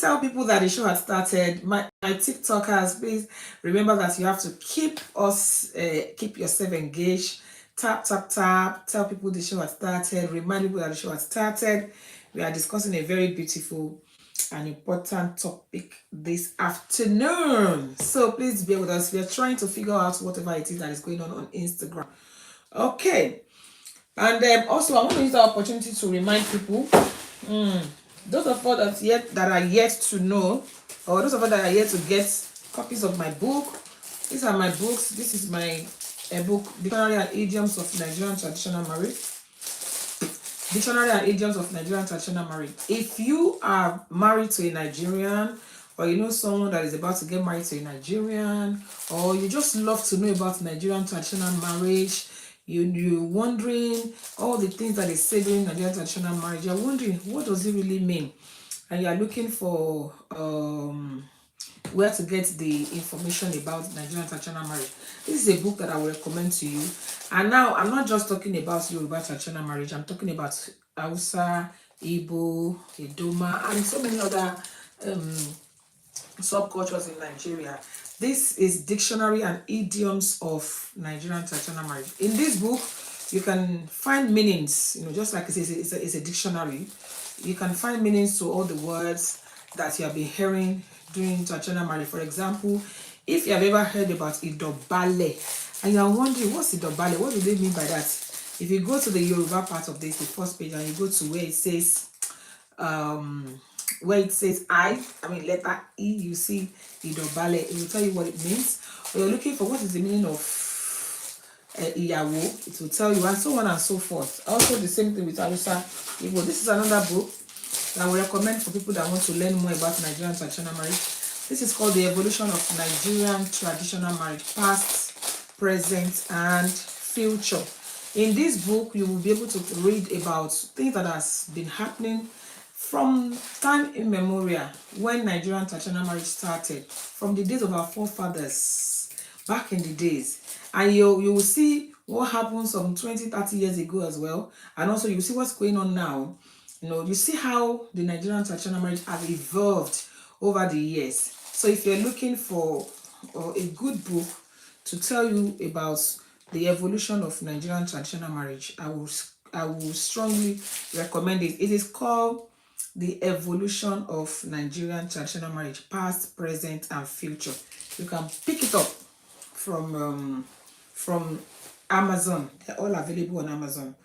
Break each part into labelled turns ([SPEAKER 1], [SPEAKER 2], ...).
[SPEAKER 1] tell people that the show has started. My TikTokers, please remember that you have to keep yourself engaged. Tap, tap, tap. Tell people the show has started. Remind people that the show has started. We are discussing a very beautiful and important topic this afternoon. So please bear with us. We are trying to figure out whatever it is that is going on Instagram. Okay. And also, I want to use the opportunity to remind people, those of us that are yet to know, or those of us that are yet to get copies of my book. These are my books. This is my book, Dictionary and Idioms of Nigerian Traditional Marriage. Dictionary and Idioms of Nigerian Traditional Marriage. If you are married to a Nigerian, or you know someone that is about to get married to a Nigerian, or you just love to know about Nigerian traditional marriage, you're wondering all the things that they say during Nigerian traditional marriage, you're wondering what does it really mean, and you're looking for where to get the information about Nigerian traditional marriage. This is a book that I will recommend to you. And now I'm not just talking about Yoruba traditional marriage, I'm talking about Hausa, Igbo, Idoma, and so many other subcultures in Nigeria. This is Dictionary and Idioms of Nigerian Traditional Marriage. In this book, you can find meanings, just like it's a dictionary. You can find meanings to all the words that you have been hearing during traditional marriage. For example, if you have ever heard about Idobale, and you are wondering, what's Idobale? What do they mean by that? If you go to the Yoruba part of this, the first page, and you go to where it says, letter E, you see Idobale, it will tell you what it means. Or you're looking for what is the meaning of Iyawo, it will tell you, and so on and so forth. Also the same thing with Hausa Igbo. This is another book that I will recommend for people that want to learn more about Nigerian traditional marriage. This is called The Evolution of Nigerian Traditional Marriage, Past, Present, and Future. In this book, you will be able to read about things that has been happening from time immemorial, when Nigerian traditional marriage started, from the days of our forefathers, back in the days. And you will see what happened some 20-30 years ago as well. And also you see what's going on now. You see how the Nigerian traditional marriage has evolved over the years. So if you're looking for a good book to tell you about the evolution of Nigerian traditional marriage, I will strongly recommend it. It is called The Evolution of Nigerian Traditional Marriage, Past, Present, and Future. You can pick it up from Amazon. They're all available on Amazon.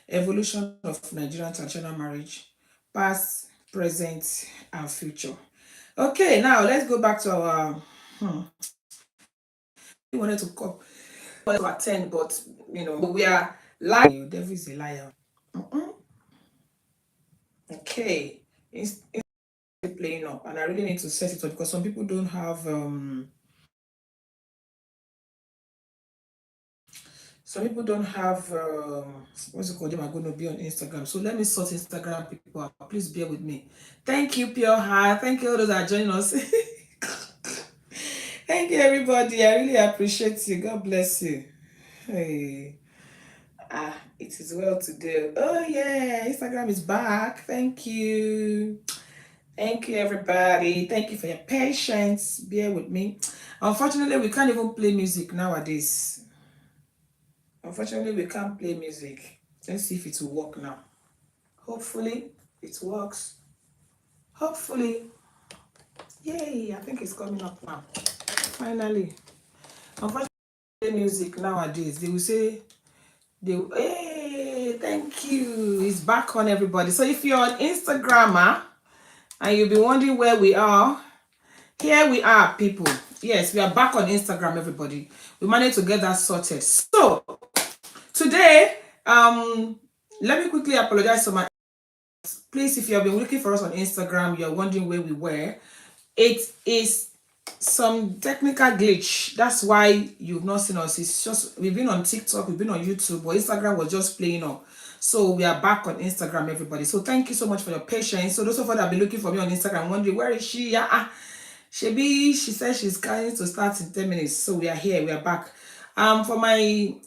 [SPEAKER 1] Evolution of Nigerian Traditional Marriage, Past, Present, and Future. Okay, now let's go back to our we wanted to come to attend, but we are lying. The devil is a liar. Okay, it's playing up, and I really need to set it up because some people don't have what's it called? They are going to be on Instagram. So let me sort Instagram people out. Please bear with me. Thank you, Pure Heart. Thank you all those that are joining us. Thank you, everybody. I really appreciate you. God bless you. Hey. It is well to do. Oh yeah, Instagram is back. Thank you. Thank you, everybody. Thank you for your patience. Bear with me. Unfortunately, we can't even play music nowadays. Unfortunately, we can't play music. Let's see if it will work now. Hopefully, it works. Hopefully. Yay, I think it's coming up now. Finally. Unfortunately, music nowadays, they will say, hey, thank you. It's back on, everybody. So if you're on Instagram, and you'll be wondering where we are, here we are, people. Yes, we are back on Instagram, everybody. We managed to get that sorted. So today, let me quickly apologize to my please, if you have been looking for us on Instagram, you're wondering where we were. It is some technical glitch. That's why you've not seen us. It's just we've been on TikTok, we've been on YouTube, but Instagram was just playing up. So we are back on Instagram, everybody. So thank you so much for your patience. So those of you that have been looking for me on Instagram, wondering where is she? She says she's going to start in 10 minutes. So we are here, we are back. For my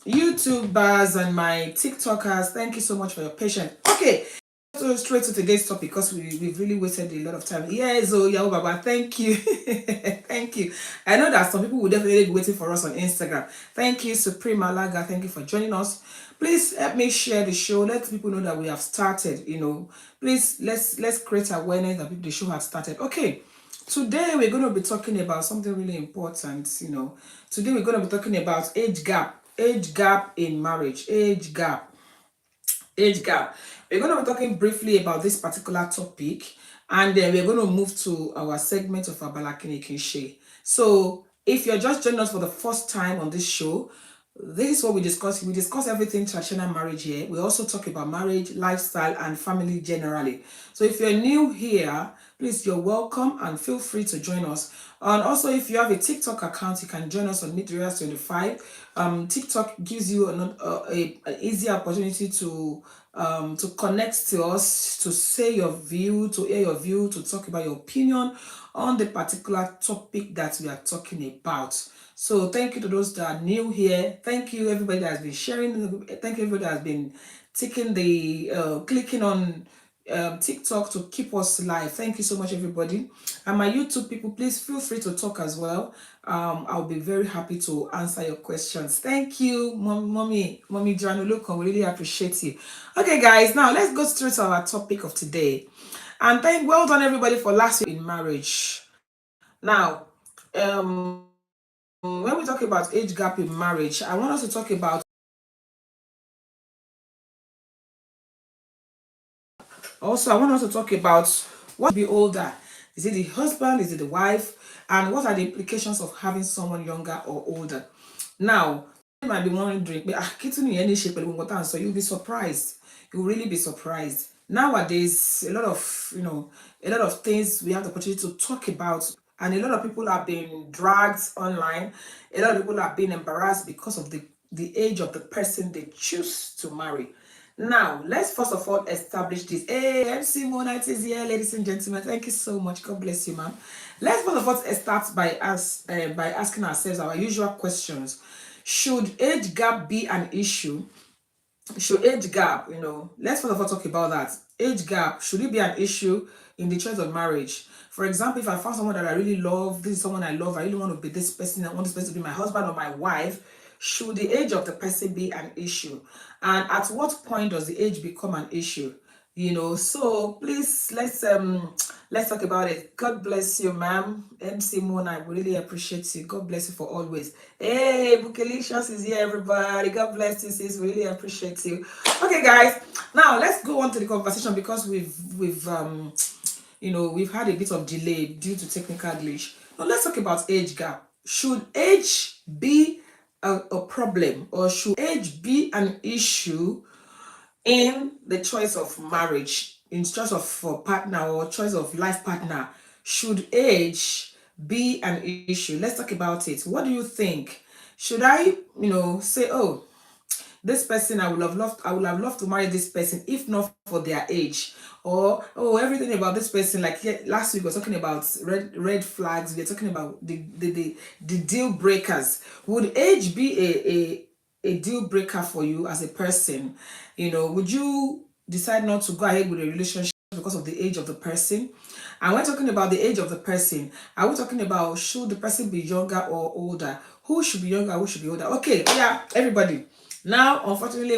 [SPEAKER 1] YouTubers and my TikTokers, thank you so much for your patience. Okay, go straight to today's topic because we've really wasted a lot of time. Yes, oh yeah, Baba, thank you. Thank you. I know that some people will definitely be waiting for us on Instagram. Thank you, Supreme Malaga. Thank you for joining us. Please help me share the show. Let people know that we have started. Please let's create awareness that the show has started. Okay. Today we're going to be talking about something really important. Today we're going to be talking about age gap in marriage, age gap. We're going to be talking briefly about this particular topic, and then we're going to move to our segment of Abalakini Kinshe. So, if you're just joining us for the first time on this show, this is what we discuss. We discuss everything traditional marriage here. We also talk about marriage, lifestyle, and family generally. So if you're new here, please, you're welcome and feel free to join us. And also, if you have a TikTok account, you can join us on Meettheroyals 25. TikTok gives you an easy opportunity to connect to us, to say your view, to hear your view, to talk about your opinion on the particular topic that we are talking about. So thank you to those that are new here. Thank you everybody that has been sharing. Thank you everybody that has been taking the clicking on TikTok to keep us live. Thank you so much, everybody. And my YouTube people, please feel free to talk as well. I'll be very happy to answer your questions. Thank you, mommy Januloko. We really appreciate you. Okay, guys, now let's go straight to our topic of today. And well done everybody for last week in marriage. Now, when we talk about age gap in marriage, I want us to talk about what be older. Is it the husband? Is it the wife? And what are the implications of having someone younger or older? Now, you might be wondering, so you'll be surprised. You'll really be surprised. Nowadays, a lot of things we have the opportunity to talk about, and a lot of people are being dragged online. A lot of people are being embarrassed because of the age of the person they choose to marry. Now, let's first of all establish this. Hey, MC Monite is here, ladies and gentlemen. Thank you so much. God bless you, ma'am. Let's first of all start by asking ourselves our usual questions. Should age gap be an issue? Should age gap, let's first of all talk about that. Age gap, should it be an issue in the choice of marriage? For example, if I found someone that I really love, this is someone I love, I really want to be this person, I want this person to be my husband or my wife, should the age of the person be an issue? And at what point does the age become an issue? So please let's talk about it. God bless you, ma'am. MC Moon, I really appreciate you. God bless you for always. Hey, Bukelicious is here, everybody. God bless you, sis. Really appreciate you. Okay, guys. Now let's go on to the conversation because we've had a bit of delay due to technical glitch. Now let's talk about age gap. Should age be a problem, or should age be an issue in the choice of marriage, in choice of partner or choice of life partner? Should age be an issue? Let's talk about it. What do you think? Should I, say, oh, this person, I would have loved to marry this person if not for their age, or oh, everything about this person, like last week we were talking about red flags, we are talking about the deal breakers. Would age be a deal breaker for you as a person? Would you decide not to go ahead with a relationship because of the age of the person? And we're talking about the age of the person. Are we talking about should the person be younger or older? Who should be younger? Who should be older? Okay, yeah, everybody. Now, unfortunately,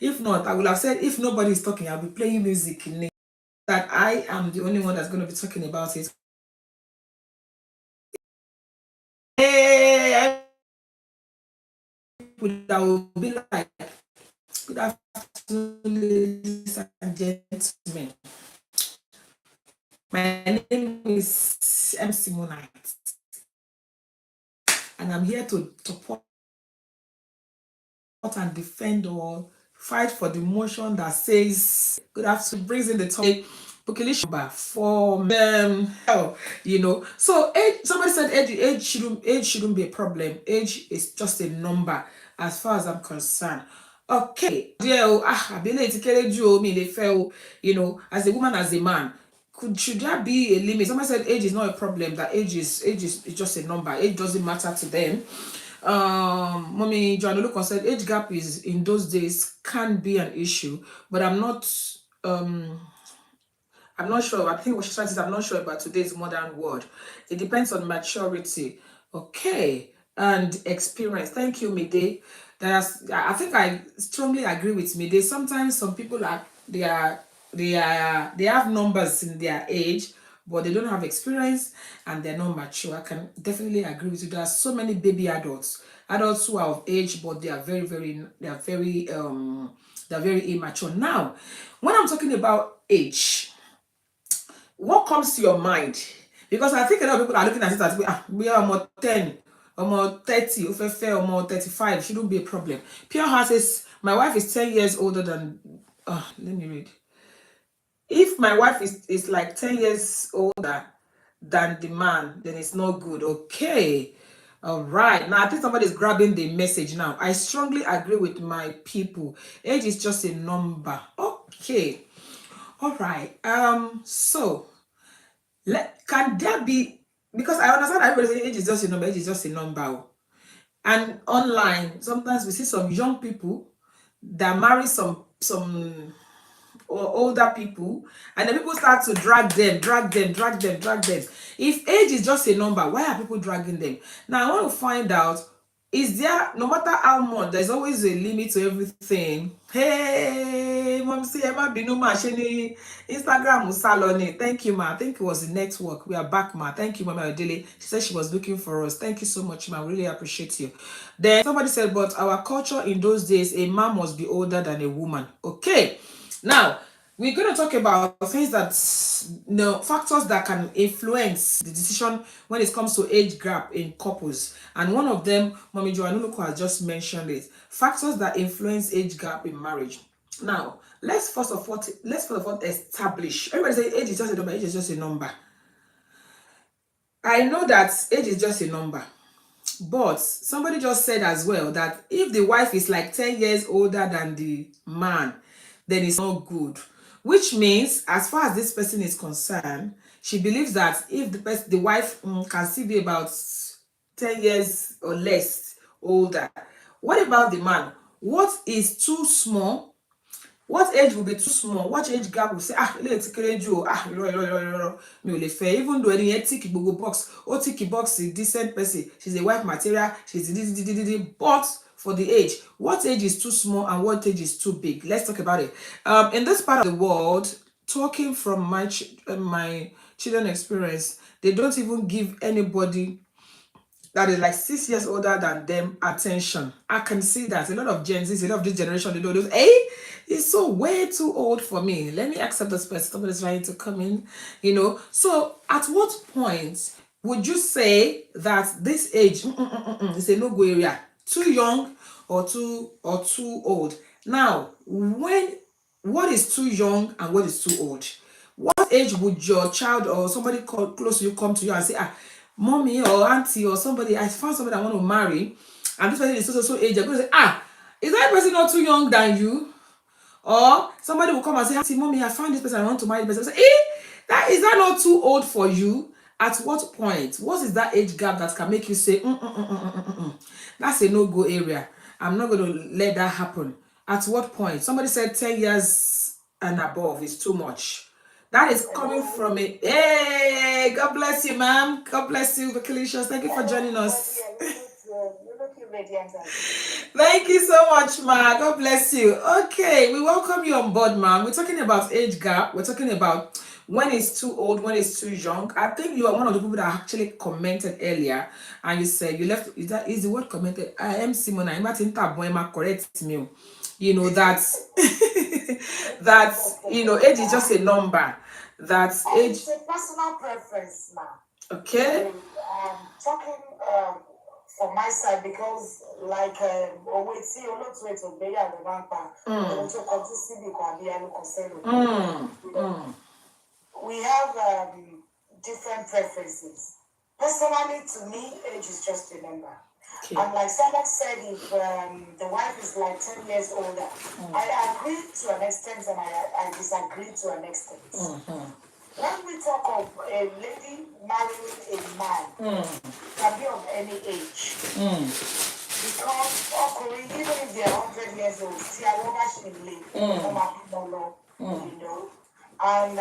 [SPEAKER 1] if not, I would have said if nobody is talking, I'll be playing music in that I am the only one that's going to be talking about it. Hey, that will be like, good afternoon, ladies and gentlemen. My name is MC Monite, and I'm here to support and defend or fight for the motion that says good afternoon, brings in the topic for so age. Somebody said age shouldn't be a problem. Age is just a number as far as I'm concerned. Okay, as a woman, as a man, should there be a limit? Somebody said age is not a problem, that age is just a number. Age doesn't matter to them. Mommy Joanna said age gap is in those days can be an issue, but I'm not I'm not sure. I think what she's trying to say, I'm not sure about today's modern world. It depends on maturity, okay, and experience. Thank you, Mide. I think I strongly agree with Mide. Sometimes some people they have numbers in their age, but they don't have experience and they're not mature. I can definitely agree with you. There are so many baby adults who are of age, but they are they're very immature. Now, when I'm talking about age, what comes to your mind? Because I think a lot of people are looking at it as we are more 10, or more 30, or more 35, shouldn't be a problem. Pure Heart says, my wife is 10 years older than, let me read. If my wife is like 10 years older than the man, then it's not good. Okay. All right. Now, I think somebody is grabbing the message now. I strongly agree with my people. Age is just a number. Okay. All right. So, can there be, because I understand that everybody say age is just a number, age is just a number. And online, sometimes we see some young people that marry some or older people, and then people start to drag them. If age is just a number, why are people dragging them? Now I want to find out, is there, no matter how much, there's always a limit to everything. Hey, mom, see Emma Binuma Sheni Instagram Musaloni. Thank you, ma. I think it was the network. We are back, ma. Thank you, Mama Odile. She said she was looking for us. Thank you so much, ma. Really appreciate you. Then somebody said, but our culture in those days, a man must be older than a woman. Okay. Now, we're going to talk about things that, factors that can influence the decision when it comes to age gap in couples. And one of them, Mommy Joanuluko has just mentioned it. Factors that influence age gap in marriage. Now, let's first of all establish. Everybody say age is just a number, age is just a number. I know that age is just a number. But somebody just said as well that if the wife is like 10 years older than the man, then it's not good. Which means, as far as this person is concerned, she believes that if the wife can still be about 10 years or less older, what about the man? What is too small? What age will be too small? What age gap will say, let's encourage you, even though any tick box, or tick box is decent person, she's a wife material, she's but for the age, what age is too small and what age is too big? Let's talk about it. In this part of the world, talking from my children experience, they don't even give anybody that is like 6 years older than them attention. I can see that a lot of Gen Z, a lot of this generation, they do those, it's so way too old for me. Let me accept this person. Somebody's trying to come in, So at what point would you say that this age is a no-go area? Too young or too old? Now, what is too young and what is too old? What age would your child or somebody close to you come to you and say, mommy or auntie or somebody, I found somebody I want to marry, and this person is so age, you're going to say, is that person not too young than you? Or somebody will come and say, auntie, mommy, I found this person, I want to marry this person. Say, is that not too old for you? At what point? What is that age gap that can make you say, that's a no-go area? I'm not going to let that happen. At what point? Somebody said 10 years and above is too much. That is coming from it. Hey, God bless you, ma'am. God bless you, Vicalicious. Thank you for joining us. Thank you so much, ma. God bless you. Okay, we welcome you on board, ma'am. We're talking about age gap. We're talking about when it's too old, when it's too young. I think you are one of the people that actually commented earlier, and you said you left. Is the word commented? I am Simona. I'm not in correct me. That age is just a number. That age.
[SPEAKER 2] It's a personal preference now.
[SPEAKER 1] Okay.
[SPEAKER 2] Talking from my side, because like we see a lot of it obey and we have different preferences. Personally, to me, age is just a number. Okay. And like someone said, if the wife is like 10 years older, I agree to an extent and I disagree to an extent. When we talk of a lady marrying a man, can be of any age. Because even if they are 100 years old, And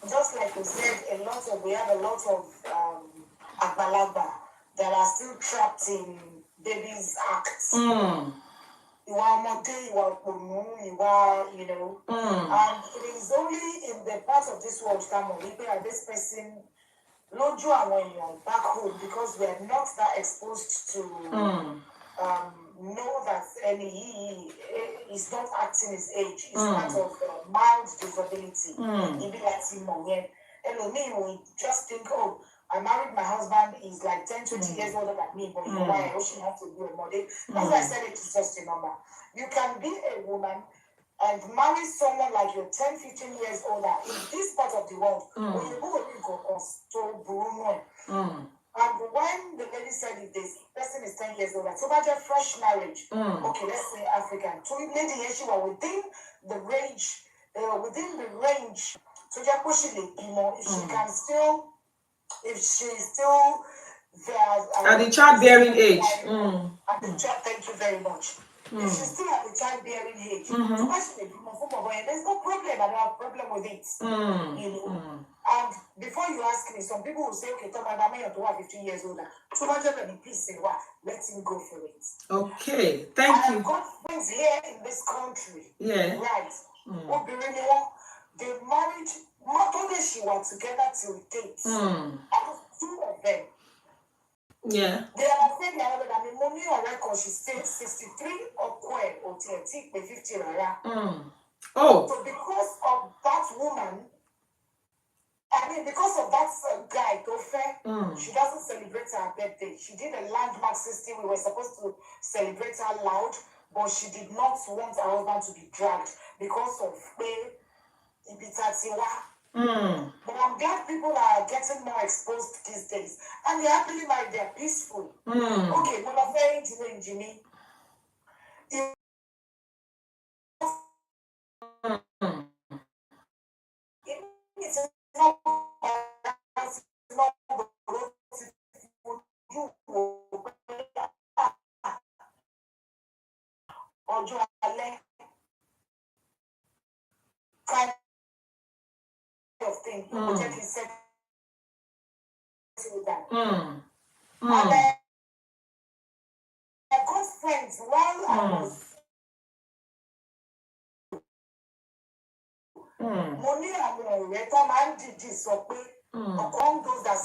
[SPEAKER 2] just like we said, we have a lot of agbalagba that are still trapped in babies' acts. You know, and it is only in the part of this world that this person back home, because we are not that exposed to know that he is not acting his age. It's part of mild disability. We just think, oh, I married my husband, he's like 10, 20 years older than me, but you know why I also have to be a model. That's why I said it is just a number. You can be a woman and marry someone like you're 10, 15 years older in this part of the world. And when the lady said if this person is 10 years older, so that's a fresh marriage. Okay, let's say African. So lady she was within the range, so just pushing it, you know, if she can still, if she's still there
[SPEAKER 1] at the childbearing age.
[SPEAKER 2] Thank you very much. If she's still at the childbearing age, so there's no problem. I don't have a problem with it. You know. And before you ask me, some people will say, okay, Tom, I'm 15 years older. So much of any please say, well, let him go for it.
[SPEAKER 1] Okay, thank you.
[SPEAKER 2] I've got friends here in this country.
[SPEAKER 1] Yeah.
[SPEAKER 2] Right. They married, not only she was together till date. Two of them.
[SPEAKER 1] Yeah.
[SPEAKER 2] They are saying that I mean, money on record, she's still 63 or 50 rara.
[SPEAKER 1] Oh.
[SPEAKER 2] So because of that woman, because of that guy, Tofe, she doesn't celebrate her birthday. She did a landmark system. We were supposed to celebrate her loud, but she did not want her husband to be dragged because of But I'm glad people are getting more exposed these days. And they're happily married, they're peaceful. Okay, but I'm very into Jimmy. Kind of thing. And I got friends while I was money and return and did this among those that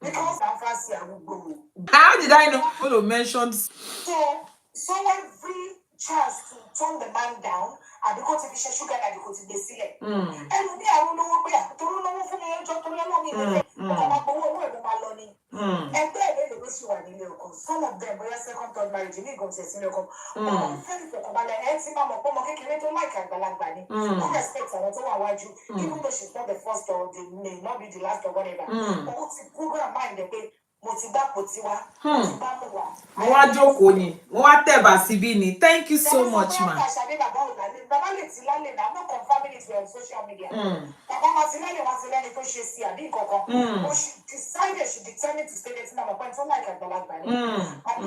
[SPEAKER 2] because I'm fancy I will go.
[SPEAKER 1] How did I know to mention?
[SPEAKER 2] So every chance to turn the man down and because if you sugar and because they see it. And me I don't know what we are. Don't know for me just to know me. And then the way you are in the some of them were second third marriage me go say senior come. Oh, friend for come like ex mama come okay can to like agbalagba ni. No respect her to award you even though she's not the first or the may not be the last or whatever. But what's the program mind the way
[SPEAKER 1] Thank you so much, ma.
[SPEAKER 2] I'm not confirming it on social media. She determined to stay there till I'm point like and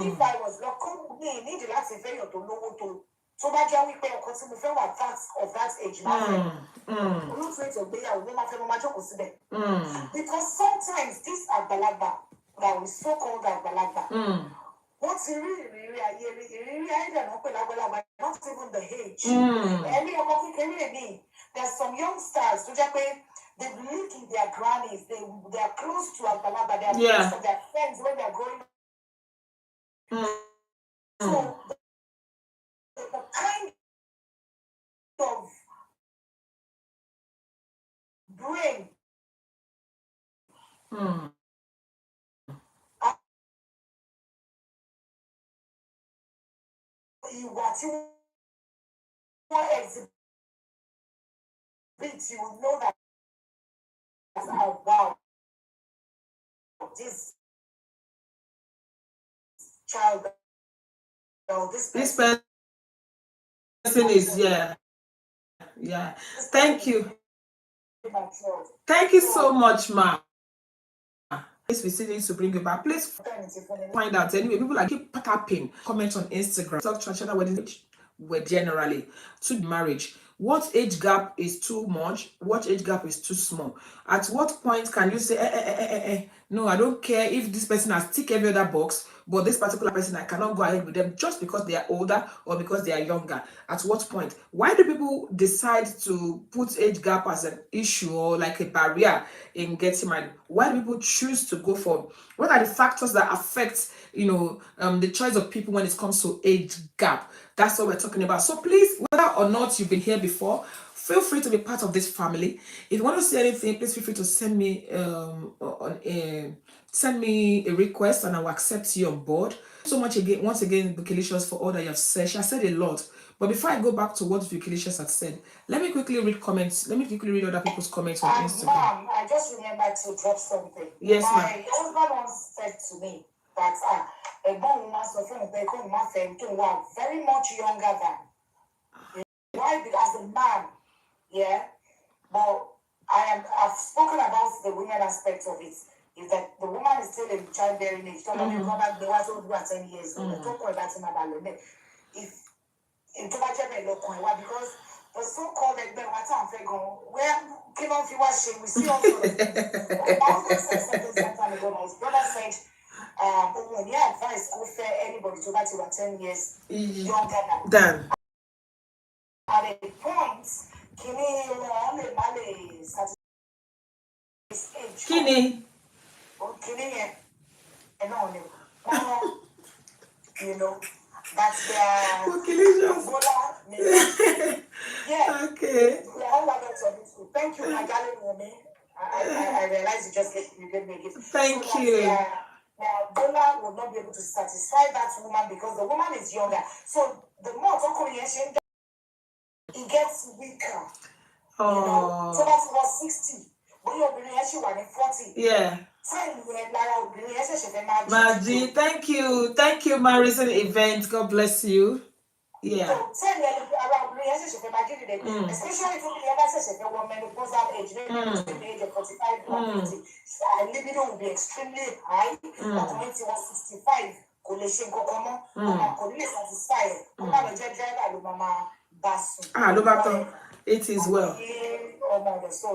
[SPEAKER 2] if I was local, me need the last affair to know to so much we pay a consumer of that age. Because sometimes these are balagba that we so called agbalagba. What's really not even the age. There's some youngsters who just they live in their grannies, they are close to agbalagba, they are close to their friends when they're growing up. So the kind of brain you know that wow, this child,
[SPEAKER 1] this person is yeah. Thank you so much, ma. This we still need to bring you back. Please find out anyway. People like keep tapping, comment on Instagram, talk traditional wedding were generally to marriage. What age gap is too much? What age gap is too small? At what point can you say, no, I don't care if this person has ticked every other box, but this particular person, I cannot go ahead with them just because they are older or because they are younger? At what point? Why do people decide to put age gap as an issue or like a barrier in getting married? Why do people choose to go for? What are the factors that affect, the choice of people when it comes to age gap? That's what we're talking about. So please, whether or not you've been here before, feel free to be part of this family. If you want to see anything, please feel free to send me a request and I will accept you on board. So much again, once again, Bukilicious, for all that you have said. She has said a lot. But before I go back to what Bukilicious had said, let me quickly read comments. Let me quickly read other people's comments on Instagram.
[SPEAKER 2] Mom, I just remembered to drop something.
[SPEAKER 1] Yes,
[SPEAKER 2] my husband once said to me that a woman very much younger than. Why? Because the man, yeah. But I've spoken about the women aspect of it. Is that the woman is still in childbearing age? Somebody come back, they were 10 years old. Talk about that in about if in because the so-called where came on we see all sorts of things. I said something some time ago. My brother said, when you advise go fair anybody to that you are 10 years younger than. At a point,
[SPEAKER 1] Kini.
[SPEAKER 2] That's their yeah.
[SPEAKER 1] Okay.
[SPEAKER 2] Thank you, my darling woman. I realize you gave me a gift.
[SPEAKER 1] Thank you.
[SPEAKER 2] Bola will not be able to satisfy that woman because the woman is younger. So the more it gets weaker.
[SPEAKER 1] Oh.
[SPEAKER 2] So that was 60. But you're actually 40.
[SPEAKER 1] Yeah. Maji, thank you. Thank you, my recent event. God bless you. Yeah.
[SPEAKER 2] Especially if you ever say a woman menopausal age, maybe the age of 45 or 50, libido will be extremely high. But when it was 65,
[SPEAKER 1] it is well.
[SPEAKER 2] So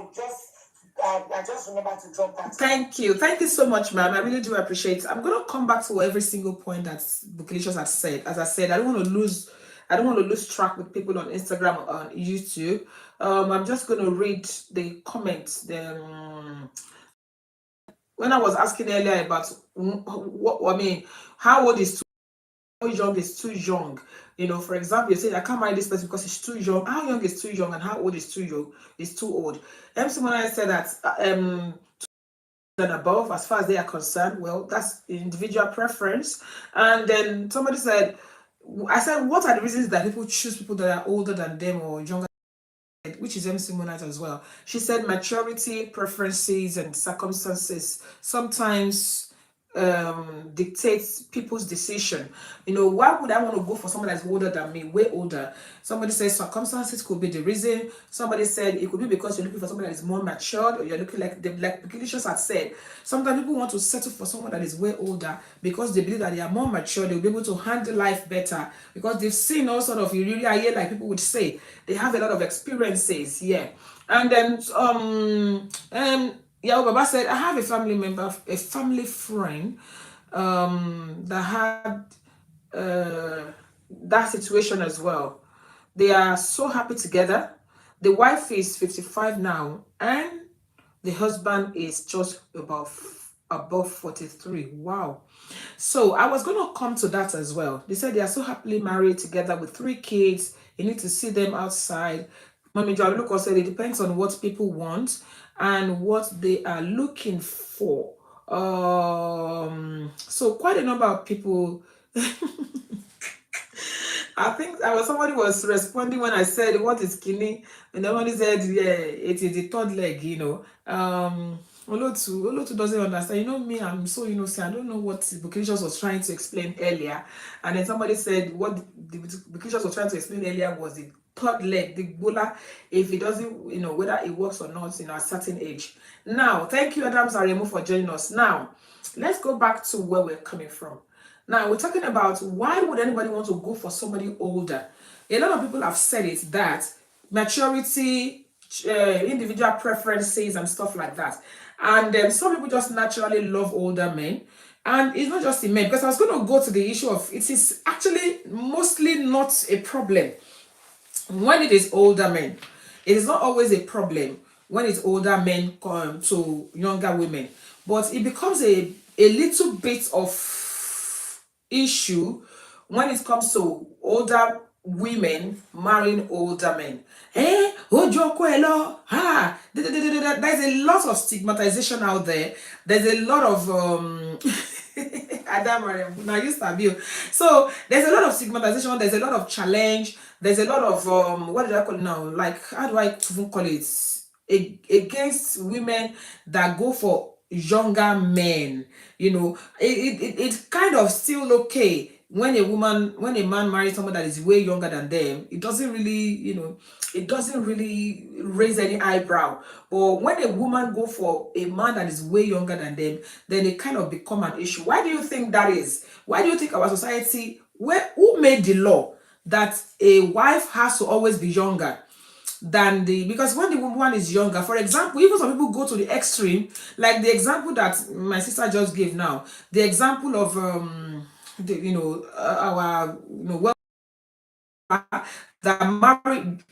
[SPEAKER 2] I just remember to drop that.
[SPEAKER 1] Thank you. Thank you so much, ma'am. I really do appreciate it. I'm going to come back to every single point that Bukilicious has said. As I said, I don't want to lose track with people on Instagram or on YouTube. I'm just going to read the comments. When I was asking earlier about how old is how young is too young? For example, you say I can't marry this person because he's too young. How young is too young and how old is too young? Is too old. Someone I said that and above, as far as they are concerned, well, that's individual preference. And then somebody said, I said, what are the reasons that people choose people that are older than them or younger, which is MC Monat as well? She said maturity, preferences, and circumstances sometimes dictates people's decision. Why would I want to go for someone that's older than me, way older? Somebody says circumstances could be the reason. Somebody said it could be because you're looking for someone that is more matured, or you're looking like Bukilicious had said. Sometimes people want to settle for someone that is way older because they believe that they are more mature, they'll be able to handle life better because they've seen all sort of like people would say. They have a lot of experiences, yeah. And then Yao Baba said, I have a family member, a family friend that had that situation as well. They are so happy together. The wife is 55 now and the husband is just above 43. Wow. So I was going to come to that as well. They said they are so happily married together with 3 kids. You need to see them outside. Mommy Jaluko said it depends on what people want and what they are looking for. So quite a number of people I think somebody was responding when I said what is kidney, and somebody said, yeah, it is the third leg, Olotu doesn't understand. Me, I'm so innocent. I don't know what Bukilicious was trying to explain earlier. And then somebody said what the Bukilicious was trying to explain earlier was the third leg, the bola, if it doesn't, whether it works or not, at a certain age. Now, thank you, Adams Aremu, for joining us. Now, let's go back to where we're coming from. Now, we're talking about why would anybody want to go for somebody older? A lot of people have said it that maturity, individual preferences, and stuff like that. And some people just naturally love older men. And it's not just the men, because I was going to go to the issue of it is actually mostly not a problem when it is older men. It is not always a problem when it's older men come to younger women, but it becomes a little bit of issue when it comes to older women marrying older men. Ojo kwelo, there's a lot of stigmatization out there. There's a lot of Adam, now you start. So there's a lot of stigmatization, there's a lot of challenge, there's a lot of what did I call it now? Like, how do I even call it? Against women that go for younger men. It's kind of still okay when a man marries someone that is way younger than them. It doesn't really raise any eyebrow. But when a woman go for a man that is way younger than them, then it kind of become an issue. Why do you think that is? Why do you think our society, who made the law that a wife has to always be younger than because when the woman is younger, for example, even some people go to the extreme, like the example that my sister just gave now, the example of our well that married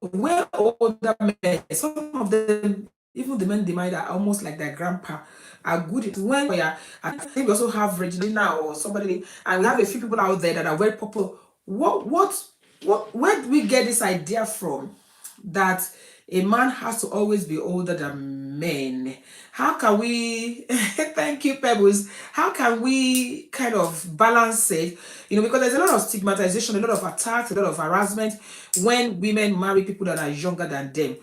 [SPEAKER 1] way older men. Some of them, even the men they married, are almost like their grandpa, are good at when we are. I think we also have Regina or somebody, and we have a few people out there that are very popular. Where do we get this idea from that a man has to always be older than men? How can we thank you, Pebbles? How can we kind of balance it? Because there's a lot of stigmatization, a lot of attacks, a lot of harassment when women marry people that are younger than them.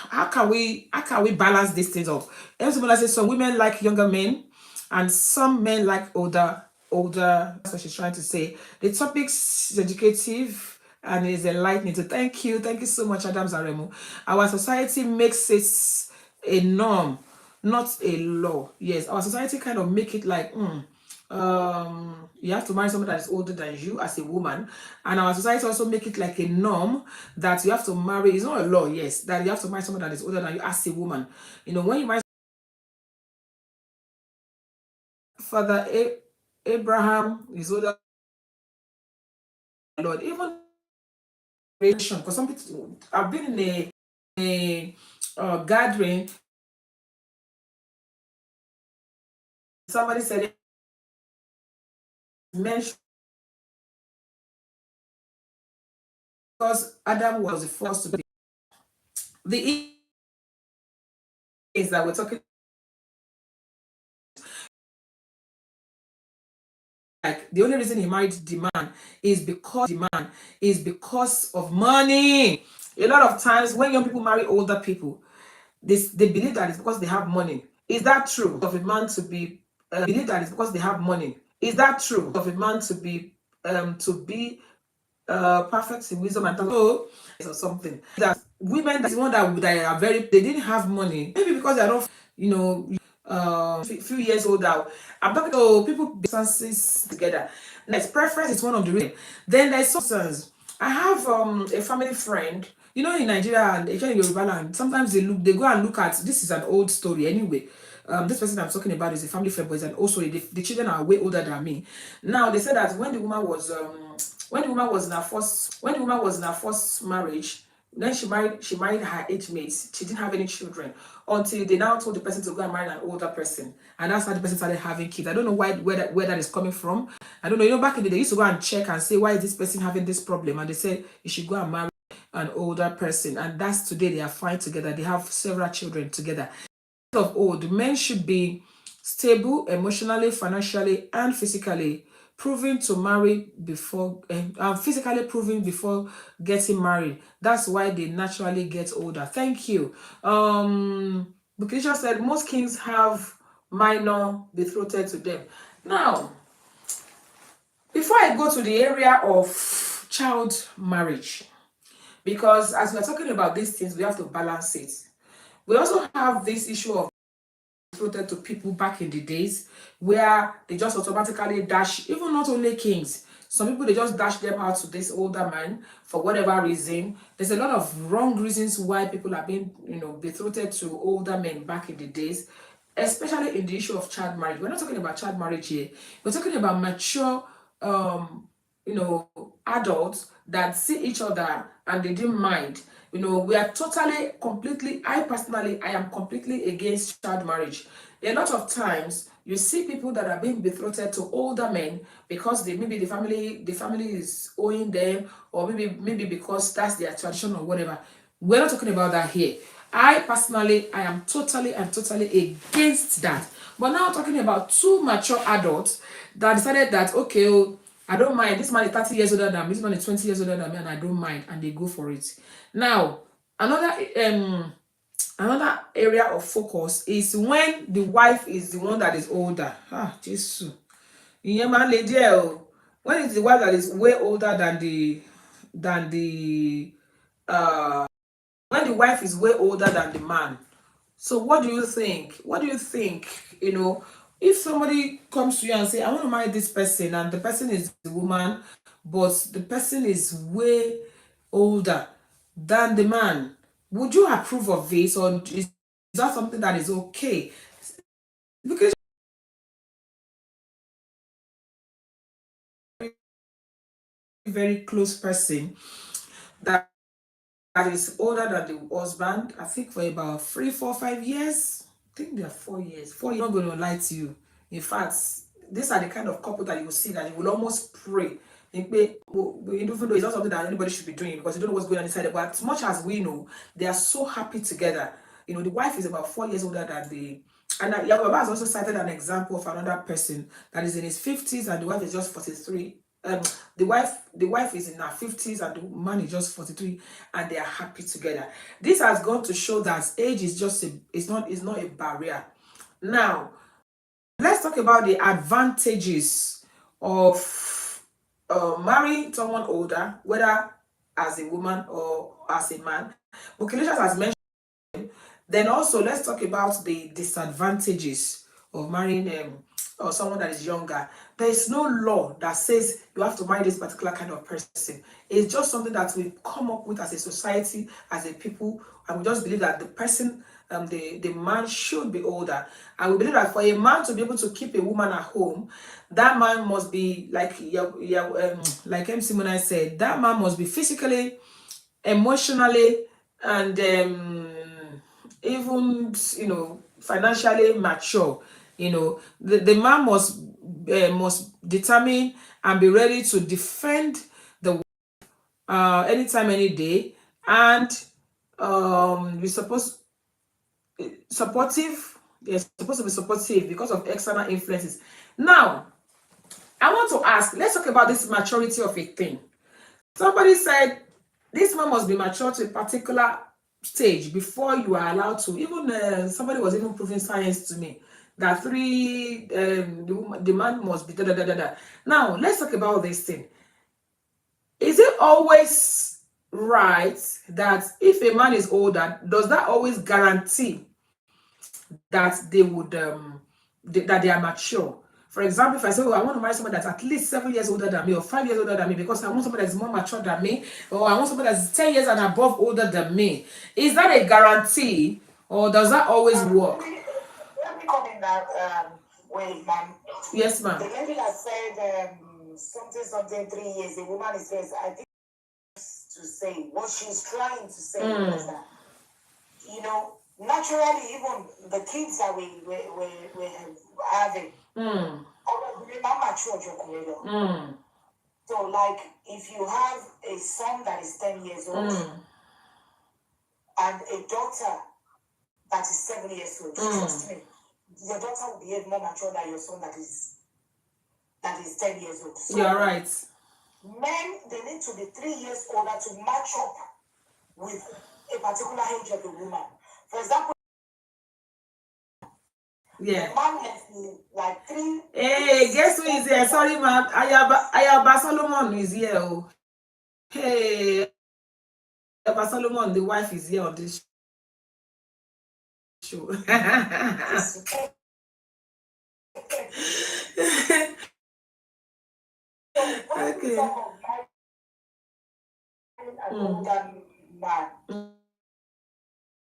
[SPEAKER 1] How can we balance these things off? Everyone says some women like younger men and some men like older. That's what she's trying to say. The topic's educative and is enlightening. So thank you so much, Adam Zaremu. Our society makes it a norm, not a law. Yes, our society kind of make it like you have to marry someone that is older than you as a woman, and our society also make it like a norm that you have to marry. It's not a law, yes, that you have to marry someone that is older than you as a woman. When you marry Father Abraham is older than Lord, even because some people, I've been in a gathering. Somebody said mentioned because Adam was the first to be. The is that we're talking like the only reason he married the man is because of money. A lot of times when young people marry older people, they believe that it's because they have money. Is that true? Of a man to be believe that it's because they have money. Is that true? Of a man to be perfect in wisdom and talent or something? That women, that's the one that are very, they didn't have money. Maybe because they're not, few years old now. I'm talking to people businesses together. Next, preference is one of the reasons. Then there's substance. I have a family friend, in Nigeria and in Yoruba land, sometimes they go and look at, this is an old story anyway. This person I'm talking about is a family friend, but and also the children are way older than me. Now they said that when the woman was in her first marriage, then she married her age mates. She didn't have any children until they now told the person to go and marry an older person, and that's how the person started having kids. I don't know where that is coming from. I don't know. Back in the day, they used to go and check and say, why is this person having this problem? And they said you should go and marry an older person, and that's today they are fine together. They have several children together. Of old, men should be stable emotionally, financially, and physically, proven to marry before physically proven before getting married. That's why they naturally get older. Thank you. Bukisha said most kings have minor betrothed to them. Now, before I go to the area of child marriage, because as we're talking about these things, we have to balance it. We also have this issue of to people back in the days where they just automatically dash, even not only kings, Some people, they just dash them out to this older man for whatever reason. There's a lot of wrong reasons why people are being, betrothed to older men back in the days, especially in the issue of child marriage. We're not talking about child marriage here. We're talking about mature, um, adults that see each other and they didn't mind. We are totally, completely, I am completely against child marriage. A lot of times, you see people that are being betrothed to older men because maybe the family is owing them, or maybe because that's their tradition or whatever. We're not talking about that here. I personally, I am totally and totally against that. But now talking about two mature adults that decided that, okay, oh, I don't mind. This man is 30 years older than me. This man is 20 years older than me, and I don't mind. And they go for it. Now, another area of focus is when the wife is the one that is older. Jesus. Ìyẹn máa ń le díẹ̀ o. When it's the wife that is way older than the when the wife is way older than the man. So what do you think? What do you think? If somebody comes to you and say, I want to marry this person, and the person is the woman, but the person is way older than the man, would you approve of this, or is that something that is okay? Because very close person that is older than the husband, I think for about 3, 4, 5 years. I think they are 4 years. 4 years, I'm not going to lie to you. In fact, these are the kind of couple that you will see that you will almost pray. Even though it's not something that anybody should be doing because you don't know what's going on inside it. But as much as we know, they are so happy together. The wife is about 4 years older than the. And Yababa has also cited an example of another person that is in his 50s and the wife is just 43. The wife is in her 50s and the man is just 43, and they are happy together. This has gone to show that age is just it's not a barrier. Now, let's talk about the advantages of marrying someone older, whether as a woman or as a man. Bukilisha has mentioned. Then also, let's talk about the disadvantages of marrying or someone that is younger. There is no law that says you have to marry this particular kind of person. It's just something that we come up with as a society, as a people, and we just believe that the person, the man should be older. And we believe that for a man to be able to keep a woman at home, that man must be, like MC Mona said, that man must be physically, emotionally, and even financially mature. The man must determine and be ready to defend the anytime, any day, and be supportive. They're supposed to be supportive because of external influences. Now, I want to ask, let's talk about this maturity of a thing. Somebody said this man must be mature to a particular stage before you are allowed to. Even somebody was even proving science to me that the man must be da da da da da. Now let's talk about this thing. Is it always right that if a man is older, does that always guarantee that they would that they are mature? For example, if I say, I want to marry someone that's at least 7 years older than me or 5 years older than me because I want somebody that's more mature than me, or I want somebody that's 10 years and above older than me, is that a guarantee, or does that always work?
[SPEAKER 2] Let me come in that way, ma'am.
[SPEAKER 1] Yes, ma'am.
[SPEAKER 2] The lady that said something 3 years, the woman is raised, I think to say what she's trying to say is that, naturally, even the kids that we have having, so like if you have a son that is 10 years old and a daughter that is 7 years old, trust me, your daughter will behave more mature than your son that is 10 years old. So
[SPEAKER 1] you're right.
[SPEAKER 2] Men, they need to be 3 years older to match up with a particular age of the woman. For example,
[SPEAKER 1] yeah.
[SPEAKER 2] The man has like 3.
[SPEAKER 1] Hey, guess who is here? Sorry, ma'am. Ayaba Solomon is here. Oh. Hey, Ayaba Solomon, the wife is here on this show. Okay.
[SPEAKER 2] of marrying an older man.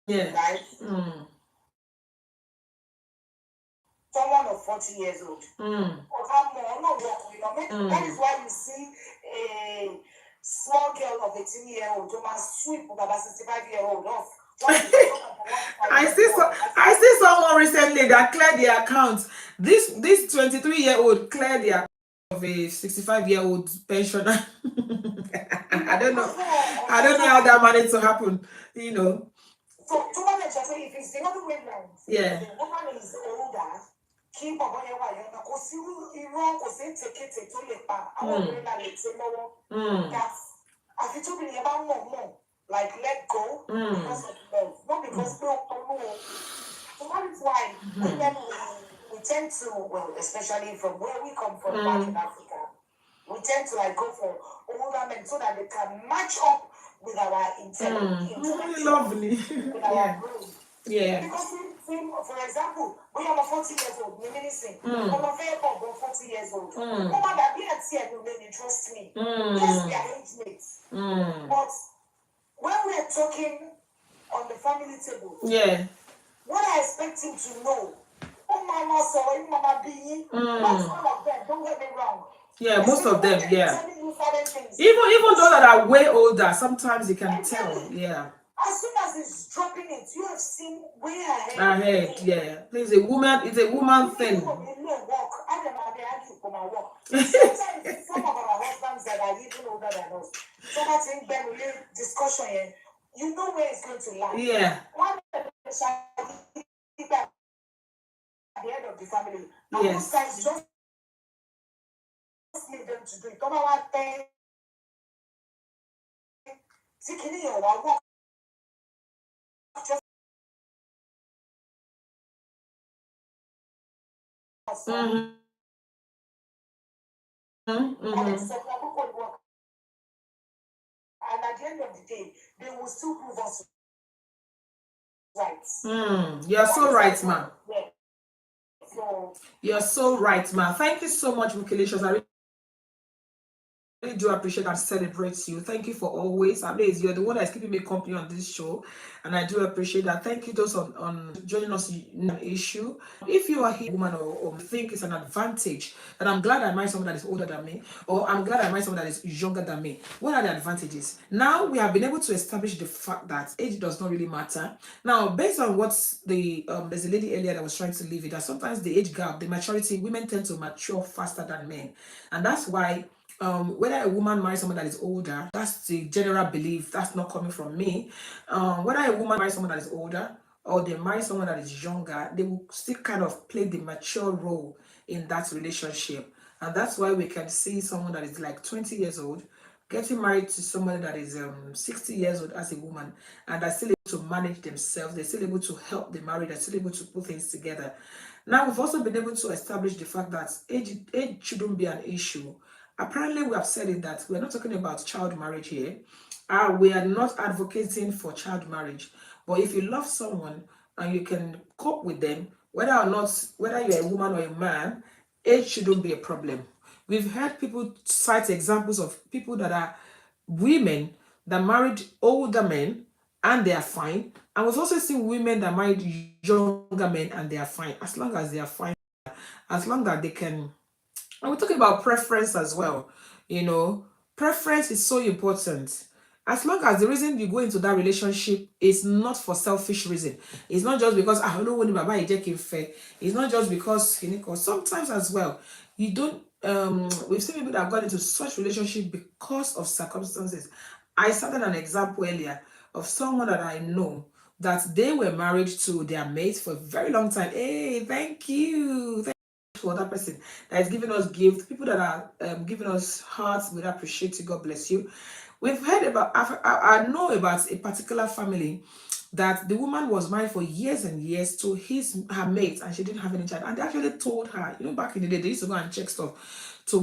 [SPEAKER 1] Yeah.
[SPEAKER 2] Right? Someone of 40 years old. That is why you see a small girl of 18-year-old who must sweep about 65-year-old off.
[SPEAKER 1] I see someone recently that cleared their account. This 23-year-old cleared the account of a 65-year-old pensioner. I don't know how that managed to happen, you know.
[SPEAKER 2] So if it's the other way around,
[SPEAKER 1] yeah,
[SPEAKER 2] the woman is older, keep on going away, and go see wrong, go say take it to your pa. I want to say no. That's as it told me about more. Like let go because of love, not because no. So that is why women we tend to, well, especially from where we come from back in Africa, we tend to like go for older men so that they can match up with our intelligence,
[SPEAKER 1] lovely,
[SPEAKER 2] with our brain.
[SPEAKER 1] Yeah.
[SPEAKER 2] Because for example, we are 40 years old, we listen. I'm 40 years old. Mama, that be at here, you trust me. Yes, we are age mates. But when we are talking on the family table,
[SPEAKER 1] yeah,
[SPEAKER 2] what I expect him to know, oh mama so mama be not all of them, don't get me wrong.
[SPEAKER 1] Yeah, most of them, yeah. Even those that are way older, sometimes you can tell, yeah.
[SPEAKER 2] As soon as it's dropping it, you have seen way ahead.
[SPEAKER 1] Ahead, yeah. It's a woman thing.
[SPEAKER 2] Sometimes some of our husbands that are even older than us, sometimes in discussion here, you know where it's going to land.
[SPEAKER 1] Yeah.
[SPEAKER 2] At the end of the family.
[SPEAKER 1] Yes.
[SPEAKER 2] Most times just leave them to do it. Come on, and at the end of the day, they will still prove us right.
[SPEAKER 1] You're so right, ma. Yeah. You're so right, ma. Thank you so much, Mukilicious. I really do appreciate and celebrate you. Thank you for always. Amazing. You're the one that's keeping me company on this show, and I do appreciate that. Thank you those on joining us in an issue. If you are a woman or think it's an advantage, and I'm glad I married someone that is older than me, or I'm glad I married someone that is younger than me. What are the advantages? Now we have been able to establish the fact that age does not really matter. Now, based on what there's a lady earlier that was trying to leave it, that sometimes the age gap, the maturity, women tend to mature faster than men, and that's why. Whether a woman marries someone that is older, that's the general belief. That's not coming from me. Whether a woman marries someone that is older or they marry someone that is younger, they will still kind of play the mature role in that relationship. And that's why we can see someone that is like 20 years old getting married to someone that is 60 years old as a woman, and they're still able to manage themselves. They're still able to help the married. They're still able to put things together. Now, we've also been able to establish the fact that age shouldn't be an issue. Apparently, we have said it that we're not talking about child marriage here. We are not advocating for child marriage. But if you love someone and you can cope with them, whether you're a woman or a man, age shouldn't be a problem. We've heard people cite examples of people that are women that married older men and they are fine. And we've also seen women that married younger men and they are fine, as long as they are fine, as long as they can. And we're talking about preference as well. You know, preference is so important. As long as the reason you go into that relationship is not for selfish reason. It's not just because I don't want Baba fair. It's not just because sometimes as well, you don't we've seen people that have got into such relationship because of circumstances. I cited an example earlier of someone that I know that they were married to their mate for a very long time. Hey, thank you for that person that is giving us gifts, people that are giving us hearts, we appreciate you. God bless you. We've heard about, I know about a particular family that the woman was married for years and years to her mate, and she didn't have any child. And they actually told her, back in the day, they used to go and check stuff to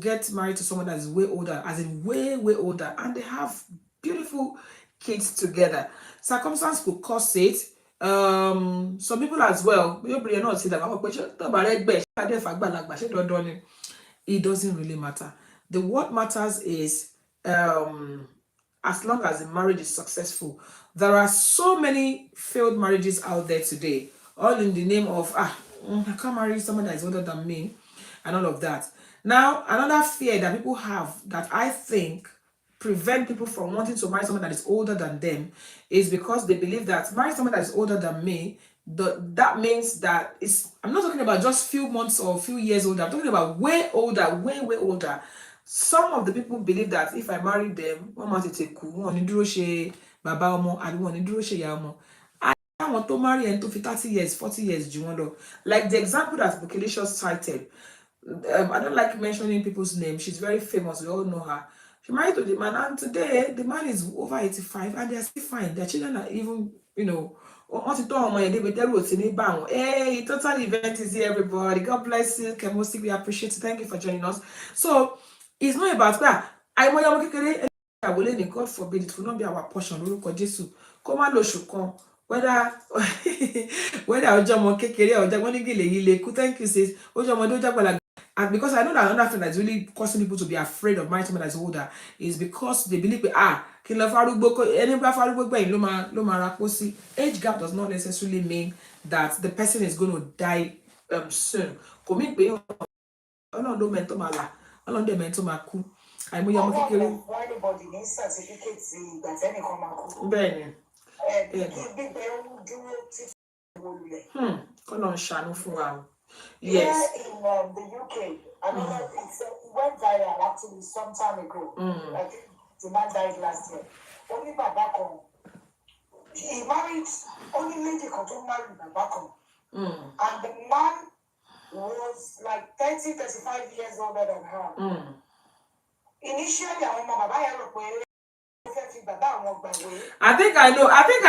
[SPEAKER 1] get married to someone that is way older, as in way, way older, and they have beautiful kids together. Circumstance could cause it. Some people as well, you're not see that it doesn't really matter. The what matters is as long as the marriage is successful. There are so many failed marriages out there today, all in the name of I can't marry someone that is older than me and all of that. Now, another fear that people have that I think prevent people from wanting to marry someone that is older than them is because they believe that marrying someone that is older than me, that means that it's, I'm not talking about just few months or few years older, I'm talking about way older, way older. Some of the people believe that if I marry them, one month it take one ní dúró ṣe bàbá ọmọ àbí one ní dúró ṣe ìyá ọmọ. I want to marry and to 30 years, 40 years, do you want to? Like the example that Bukilicious cited. I don't like mentioning people's names. She's very famous. We all know her. She married to the man, and today the man is over 85, and they're still fine. Their children are even, want to talk my hey, total event is here, everybody. God bless you. Kemosi, we appreciate it. Thank you for joining us. So it's not about that. I want to God forbid it will not be our portion. Lórúkọ Jésù. Kó má lóṣù kan. Whether ọjọ́ ọmọ kékeré ọjọ́ wọn ní gèlè yìí lè kú. Thank you sis. Ọjọ́ ọmọdé ọjọ́ àgbàlagbà. And because I know that another thing that's really causing people to be afraid of marrying someone that's older is because they believe age gap does not necessarily mean that the person is going to die soon.
[SPEAKER 2] Yes. Here in the UK, another it went viral actually some time ago. I think the man died last year. Only Babacom. He married only lady control married Babacom. And the man was like 30, 35 years older than her. Initially,
[SPEAKER 1] I think I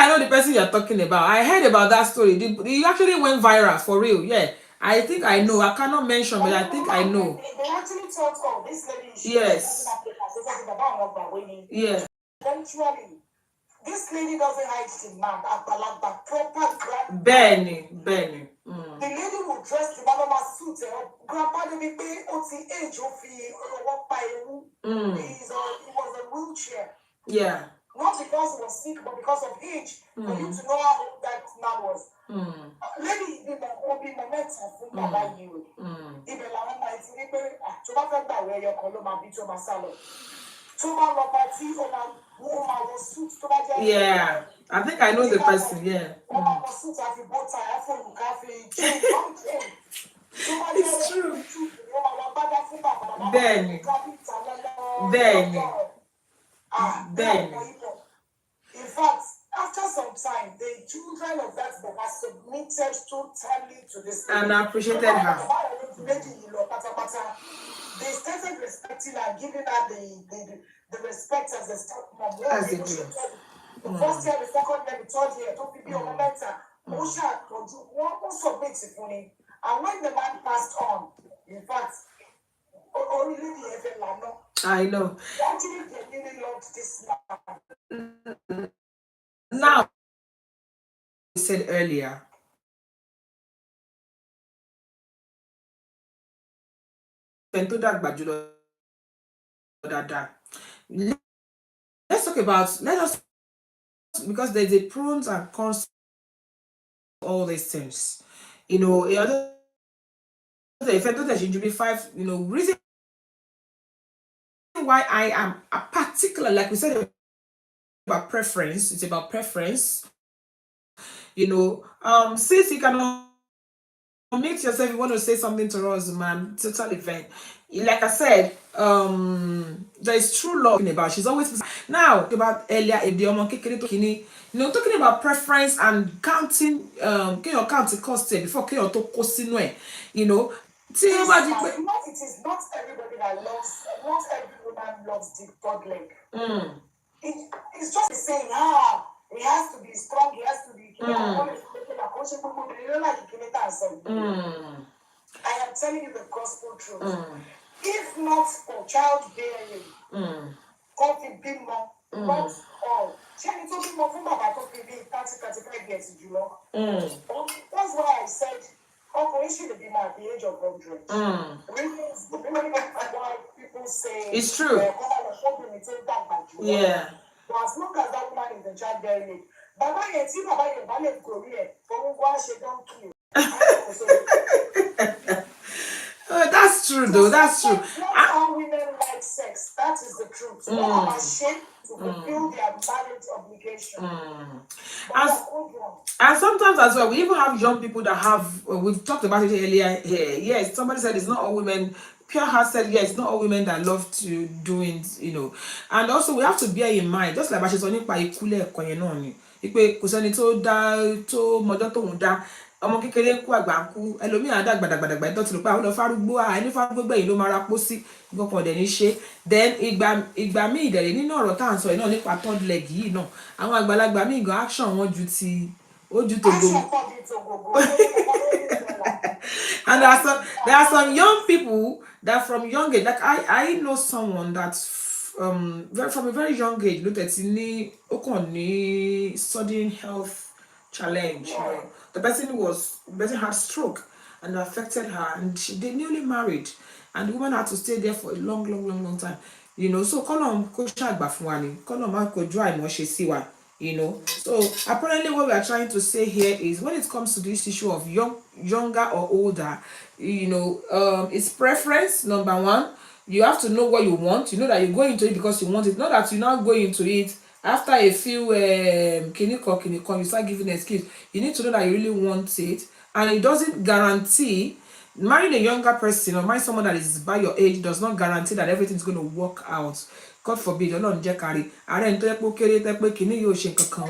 [SPEAKER 1] know the person you're talking about. I heard about that story. It actually went viral for real. Yeah. I think I know. I cannot mention, but I think I know.
[SPEAKER 2] They actually thought, oh, this lady is
[SPEAKER 1] yes.
[SPEAKER 2] Yes. Eventually, this lady doesn't hide the man. Proper
[SPEAKER 1] Benny.
[SPEAKER 2] The lady will dress the man of suit. Grandpa will be age of he was a wheelchair.
[SPEAKER 1] Yeah.
[SPEAKER 2] Not because he was sick, but because of age. For you to know how old that man was. Lady, the momentum from Baba you. Even la one night, to my friend that way your column be to my salon. To my party, was suit to my
[SPEAKER 1] yeah. I think I know the person, yeah. It's true. Then.
[SPEAKER 2] In fact, after some time, the children of that boy are submitted totally to this.
[SPEAKER 1] And I appreciated her.
[SPEAKER 2] They started respecting her, giving her the respect as a stepmom.
[SPEAKER 1] As they do.
[SPEAKER 2] The first year, the second year, the third year, don't be a momentum. And when the man passed on, in fact,
[SPEAKER 1] I know.
[SPEAKER 2] Actually, they really loved this man.
[SPEAKER 1] Now, we said earlier, let's talk about, because there's a pros and cons to all these things. If I do that, you be 5, reason why I am a particular, like we said about preference, it's about preference. Since you can mute yourself, you want to say something to us, man, total event. Like I said, there is true love about. She's always now about earlier talking about preference and counting counting cost before
[SPEAKER 2] it is not everybody that loves, not every woman loves the dog leg. It's just saying, he has to be strong, he has to be I am telling you the gospel truth. If not for childbearing, coffee bimmo, not all. That's why I said, operation should be at the age of 100. Reasons why people people say
[SPEAKER 1] it's true. Yeah.
[SPEAKER 2] But as long as that woman is in childbearing age, Baba Yeti, Baba Yeti, Korea, don't kill.
[SPEAKER 1] Oh, that's true, though. That's true.
[SPEAKER 2] Not all women like sex. That is the truth. Women are ashamed to fulfill their marriage obligation.
[SPEAKER 1] And sometimes as well, we even have young people that have, we've talked about it earlier here. Yes, somebody said it's not all women. Pure Heart said, yes, it's not all women that love to do it, you know. And also, we have to bear in mind, just like Bashe Soni pa ikule ẹ̀kọ́ yẹn náà ni. Ipe kò sẹ́ni tó dá tó mọjọ́ tóun dá. Ọmọ kékeré ń kú àgbà ń kú. Ẹlòmíì á dá gbàdàgbàdàgbà tó ti rò pé àwọn lọ fárúgbó ẹni fárúgbó gbẹ̀yìn ló máa ra pósí. Nǹkan kan dẹ̀ ní ṣe. Then ìgbà míì ìdẹ̀rẹ̀ nínú ọ̀rọ̀ tá à ń sọ yìí náà nípa third leg yìí náà. Àwọn àgbàlagbà míì gan action wọn ju ti ojú tó gbogbo. And there are some young people that from young age, like I know someone that's from a very young age, looked at sudden health challenge. You know, the person had stroke and it affected her, and they newly married, and the woman had to stay there for a long time. You know, so kolom ko shagba fún wa ni, kolom ma ko jo àìmọ̀ṣe sí wa. You know, so apparently what we are trying to say here is when it comes to this issue of younger or older, you know, it's preference. Number one, you have to know what you want. You know that you're going into it because you want it, not that you're not going into it after a few you start giving an excuse. You need to know that you really want it, and it doesn't guarantee. Marrying a younger person or marrying someone that is by your age does not guarantee that everything's going to work out. God forbid, Ọlọ́run jẹ́ kárí. Ààrẹ ń tó yẹ pé kéré tẹ́ pé kìíní yóò ṣe nǹkan kan.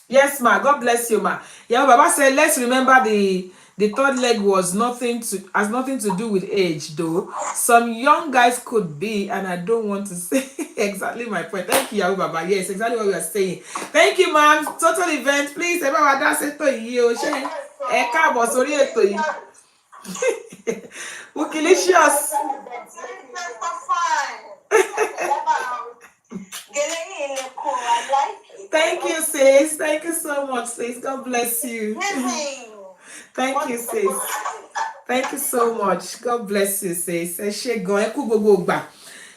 [SPEAKER 1] Yes, ma. God bless you, ma. Yeah, Baba said, let's remember the third leg has nothing to do with age, though. Some young guys could be, and I don't want to say exactly my point. Thank you, Baba. Yes, exactly what we are saying. Thank you, ma'am. Total event, please. Everyone, that's it to you. Bookilicious. Thank you, sis. Thank you so much, sis. God bless you. Thank you, sis. Thank you so much. God bless you, sis. Ẹ ṣé gan, ẹ kú gbogbo ìgbà.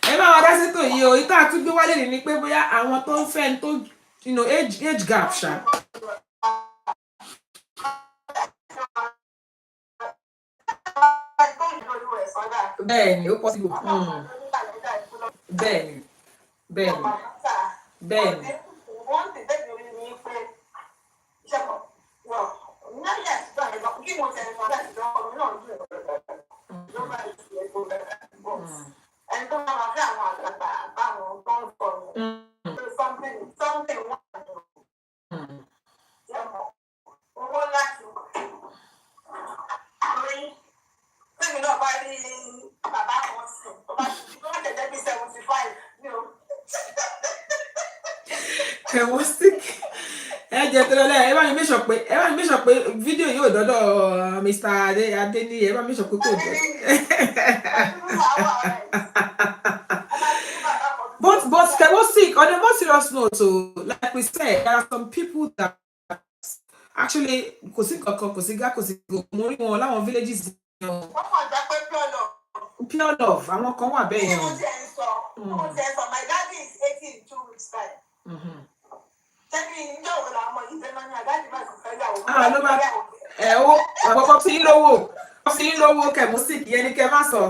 [SPEAKER 1] Ẹ bá wa dá sí tó yìí o, ìta àtúgbé wálé ní pé bóyá àwọn tó ń fẹ́ tó, you know, age gap ṣá. Bẹ́ẹ̀ni, ó possible. Bẹ́ẹ̀ni. Ẹ jẹ́ tó lọ́lẹ́ ẹ bá mi make sure pé fídíò yóò dọ́dọ̀ Mr. Adeni ẹ bá mi make sure pé kò dé. But I was sick. On a more serious note, so like we said, there are some people that actually kò sí mo rí wọn láwọn villages. Pure love. Àwọn kan wà bẹ́ẹ̀ yẹn.
[SPEAKER 2] My daddy is 80 in 2 weeks time.
[SPEAKER 1] Ló bá àkọ́kọ́ tí ń lówó kẹ̀mú sí ìyẹn ni kẹ má sọ.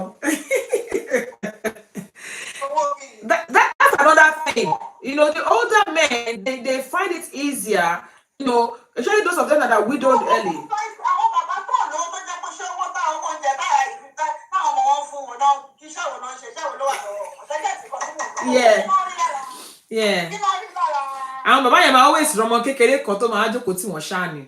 [SPEAKER 1] That's another thing. You know, the older men, they find it easier, you know, especially those of them that are widowed early. Yeah. Àwọn bàbá yẹn máa always rọmọ kékeré kan tó máa jókòó tí wọ́n ṣáà ni.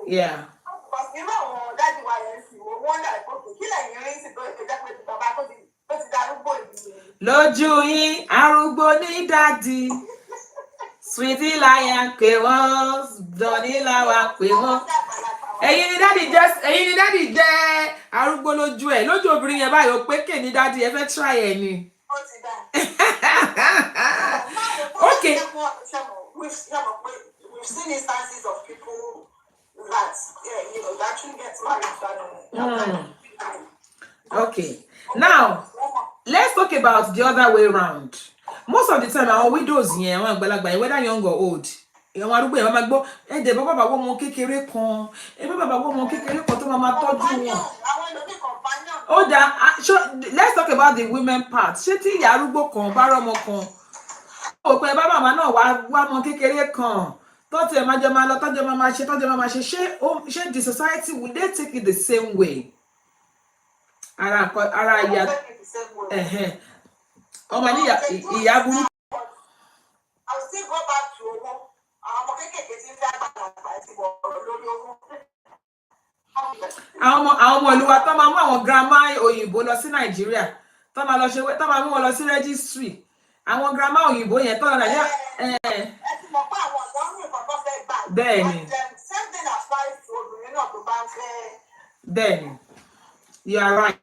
[SPEAKER 1] Yeah. Lójú yín arúgbó ní dádì, sweetie láyà pé wọ́n, dọ̀ní láwà pé wọ́n. Ẹ̀yin ni dádì jẹ́ arúgbó lójú ẹ̀, lójú obìnrin yẹn báyìí ó pé kè ní dádì ẹ fẹ́ try ẹ̀ ni. Okay.
[SPEAKER 2] We've seen instances of people
[SPEAKER 1] Okay. Now, let's talk about the other way around. Most of the time, our widows here, whether young or old, àwọn arúgbó yẹn máa gbọ́ ẹ̀dẹ̀ bàbá bàbá ọmọ kékeré kan bàbá bàbá ọmọ kékeré kan tó máa tọ́jú wọn. Ó dá let's talk about the women part. Ṣé tí ìyá arúgbó kan bá rọ́mọ kan ó pé bàbá màmá náà wá ọmọ kékeré kan tó tiẹ̀ máa jọ máa lọ tọ́jọ́ máa ṣe ṣé the society will they take it the same way? Ara ìyá ọmọ ní ìyá burúkú.
[SPEAKER 2] I'll still go back to
[SPEAKER 1] àwọn ọmọ ìlú wa tó máa mú àwọn grandma òyìnbó lọ sí Nàìjíríà tó máa lọ ṣe tó máa mú wọn lọ sí registry àwọn grandma òyìnbó yẹn tó lọ Nàìjíríà bẹ́ẹ̀ni bẹ́ẹ̀ni you are right.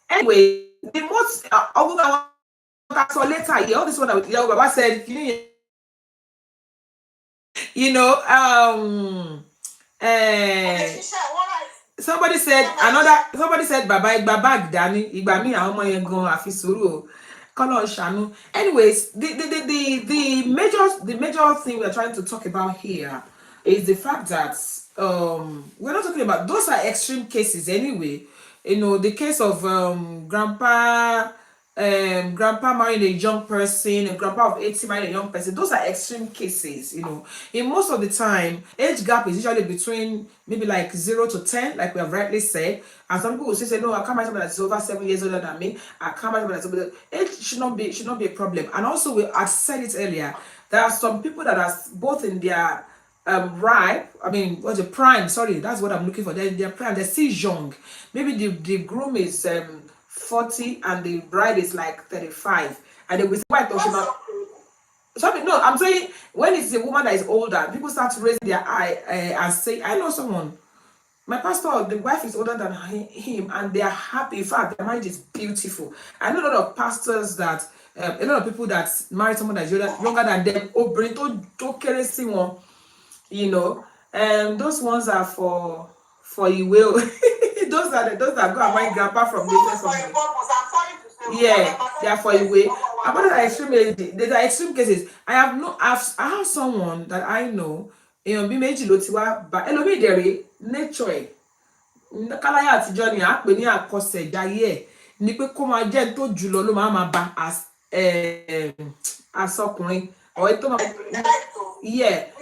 [SPEAKER 1] Anyway, the most so later here, all this one that Baba said, you know, somebody said Baba Dani, Igbami àwọn yẹn gan àfi sùúrù Kọ́lọ́run ṣàánú. Anyways, the major thing we're trying to talk about here is the fact that we're not talking about those are extreme cases anyway. You know, the case of grandpa marrying a young person, a grandpa of 80 marrying a young person, those are extreme cases, you know. In most of the time, age gap is usually between maybe like 0 to 10, like we have rightly said. And some people will say, no, I can't marry somebody that's over 7 years older than me. I can't marry somebody that's over. Age should not be a problem. And also, I said it earlier, there are some people that are both in their prime, sorry, that's what I'm looking for. They're prime, they're still young. Maybe the groom is 40 and the bride is like 35, and they will say, no, I'm saying when it's a woman that is older, people start to raise their eye and say, I know someone, my pastor, the wife is older than him, and they are happy. In fact, their marriage is beautiful. I know a lot of pastors that a lot of people that marry someone that's younger than them, you know, those ones are for you will. those that go and marry grandpa from business. Yeah, they are for you will. About the extreme, there are extreme cases. I have someone that I know. Be méjì ló ti wá bá ẹlòmíì dẹ̀rẹ̀ nature káláyà àtijọ́ ni à pè ní àkọsẹ̀ ìdáyé ni pé kó máa jẹ́ tó jùlọ ló máa bá as ọkùnrin or tó máa yeah.